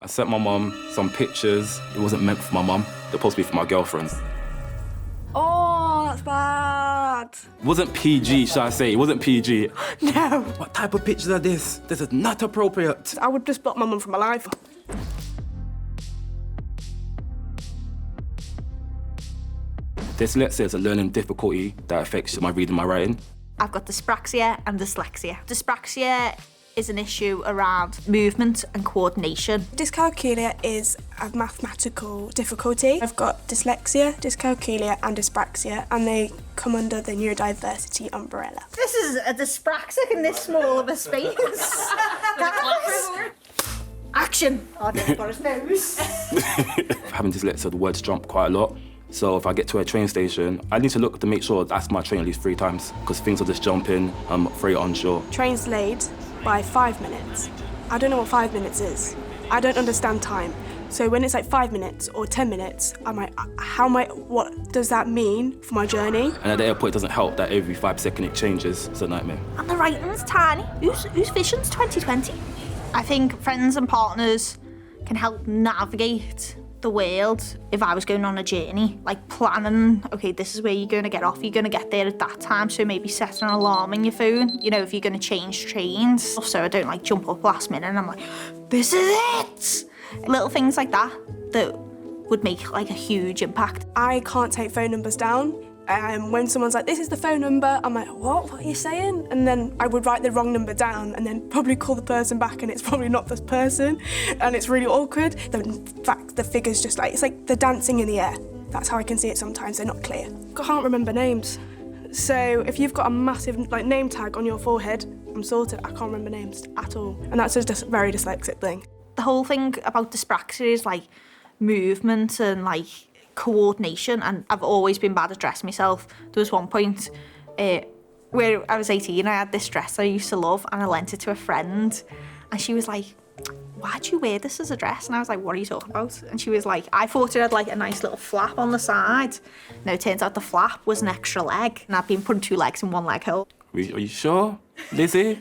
sent my mum some pictures. It wasn't meant for my mum. They're supposed to be for my girlfriends. Oh, that's bad. It wasn't PG, shall I say? It wasn't PG. No. What type of pictures are this? This is not appropriate. I would just block my mum from my life. Dyslexia is a learning difficulty that affects my reading and my writing. I've got dyspraxia and dyslexia. Dyspraxia is an issue around movement and coordination. Dyscalculia is a mathematical difficulty. I've got dyslexia, dyscalculia and dyspraxia, and they come under the neurodiversity umbrella. This is a dyspraxic in this small of a space. Action! Oh, I've got his nose. Having dyslexia, the words jump quite a lot. So if I get to a train station, I need to look to make sure that's my train at least 3 times, because things are just jumping, I'm very unsure. Train's delayed by 5 minutes. I don't know what 5 minutes is. I don't understand time. So when it's like 5 minutes or 10 minutes, I'm like, what does that mean for my journey? And at the airport, it doesn't help that every 5 seconds it changes. It's a nightmare. And the writing's tiny. Whose vision's 2020? I think friends and partners can help navigate the world. If I was going on a journey, like planning, okay, this is where you're going to get off, you're going to get there at that time, so maybe set an alarm in your phone, you know, if you're going to change trains. So I don't like jump up last minute and I'm like, this is it! Little things like that would make like a huge impact. I can't take phone numbers down. When someone's like, this is the phone number, I'm like, what are you saying? And then I would write the wrong number down and then probably call the person back and it's probably not this person and it's really awkward. In fact, the figure's just like, it's like the dancing in the air. That's how I can see it sometimes, they're not clear. I can't remember names. So if you've got a massive like name tag on your forehead, I'm sorted, I can't remember names at all. And that's just a very dyslexic thing. The whole thing about dyspraxia is like movement and like coordination, and I've always been bad at dressing myself. There was one point where I was 18, I had this dress I used to love and I lent it to a friend and she was like, why'd you wear this as a dress? And I was like, what are you talking about? And she was like, I thought it had like a nice little flap on the side. No, it turns out the flap was an extra leg and I've been putting 2 legs in 1 leg hole. Are you sure, Lizzie?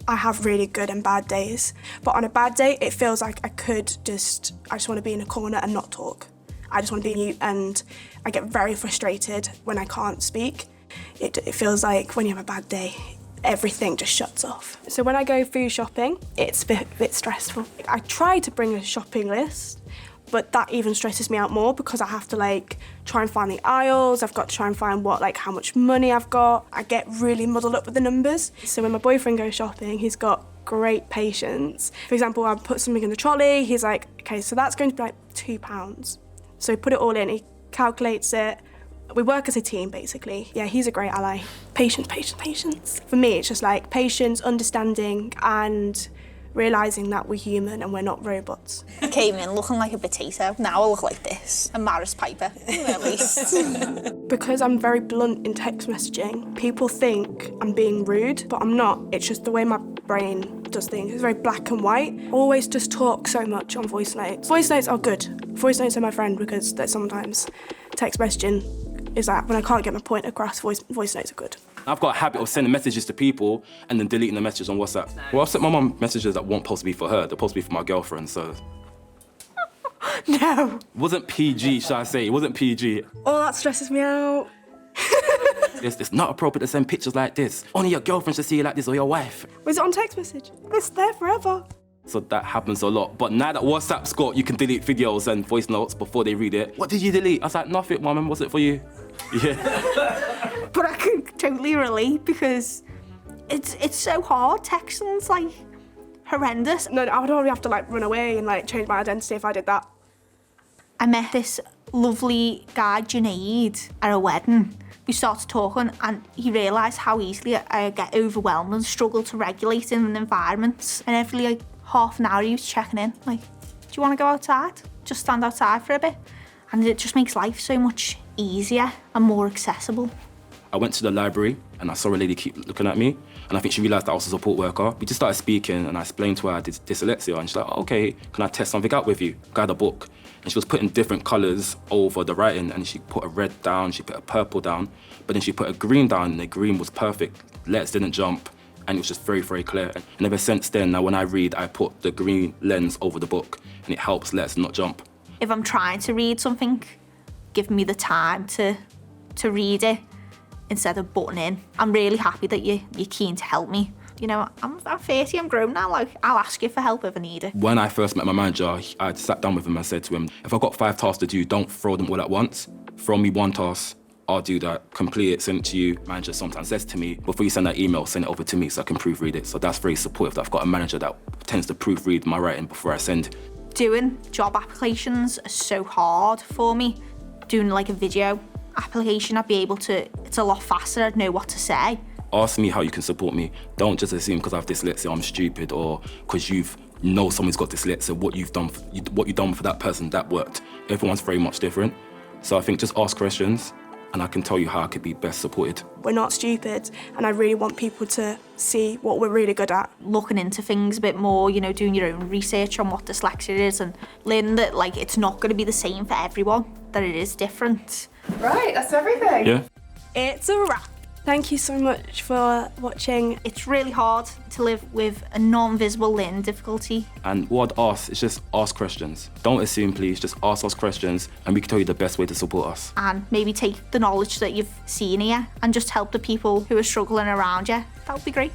I have really good and bad days, but on a bad day, it feels like I just want to be in a corner and not talk. I just want to be mute, and I get very frustrated when I can't speak. It feels like when you have a bad day, everything just shuts off. So when I go food shopping, it's a bit stressful. I try to bring a shopping list, but that even stresses me out more because I have to like try and find the aisles. I've got to try and find how much money I've got. I get really muddled up with the numbers. So when my boyfriend goes shopping, he's got great patience. For example, I put something in the trolley. He's like, okay, so that's going to be like £2. So he put it all in, he calculates it. We work as a team, basically. Yeah, he's a great ally. Patience, patience, patience. For me, it's just like patience, understanding, and realising that we're human and we're not robots. I came in looking like a potato. Now I look like this. A Maris Piper, at least. Because I'm very blunt in text messaging, people think I'm being rude, but I'm not. It's just the way my brain does things. It's very black and white. I always just talk so much on voice notes. Voice notes are good. Voice notes are my friend because that sometimes text messaging is that when I can't get my point across, voice notes are good. I've got a habit of sending messages to people and then deleting the messages on WhatsApp. Well, I've sent my mum messages that weren't supposed to be for her, they're supposed to be for my girlfriend, so. No. It wasn't PG, shall I say? It wasn't PG. Oh, that stresses me out. It's not appropriate to send pictures like this. Only your girlfriend should see you like this, or your wife. Was it on text message? It's there forever. So that happens a lot. But now that WhatsApp's got, you can delete videos and voice notes before they read it. What did you delete? I was like, nothing, mum, was it for you? Yeah. But I can totally relate because it's so hard. Texting's like horrendous. No, I would already have to like run away and like change my identity if I did that. I met this lovely guy, Junaid, at a wedding. We started talking and he realised how easily I get overwhelmed and struggle to regulate in an environment. And every like half an hour he was checking in, like, do you want to go outside? Just stand outside for a bit. And it just makes life so much easier and more accessible. I went to the library and I saw a lady keep looking at me, and I think she realised that I was a support worker. We just started speaking and I explained to her I did dyslexia, and she's like, oh, okay, can I test something out with you? I had a book, and she was putting different colours over the writing, and she put a red down, she put a purple down, but then she put a green down, and the green was perfect. Letters didn't jump, and it was just very, very clear. And ever since then, now when I read, I put the green lens over the book, and it helps letters not jump. If I'm trying to read something, give me the time to read it instead of butting in. I'm really happy that you're keen to help me. You know, I'm 30, I'm grown now, like, I'll ask you for help if I need it. When I first met my manager, I sat down with him and said to him, if I've got 5 tasks to do, don't throw them all at once. Throw me 1 task, I'll do that, complete it, send it to you. Manager sometimes says to me, before you send that email, send it over to me so I can proofread it. So that's very supportive that I've got a manager that tends to proofread my writing before I send. Doing job applications are so hard for me. Doing like a video application, I'd be able to, it's a lot faster, I'd know what to say. Ask me how you can support me. Don't just assume because I have dyslexia I'm stupid, or because someone's got dyslexia, what you've done for that person, that worked. Everyone's very much different. So I think just ask questions and I can tell you how I could be best supported. We're not stupid, and I really want people to see what we're really good at. Looking into things a bit more, you know, doing your own research on what dyslexia is and learning that, like, it's not going to be the same for everyone, that it is different. Right, that's everything. Yeah. It's a wrap. Thank you so much for watching. It's really hard to live with a non-visible learning difficulty. And what I'd ask is just ask questions. Don't assume, please, just ask us questions and we can tell you the best way to support us. And maybe take the knowledge that you've seen here and just help the people who are struggling around you. That would be great.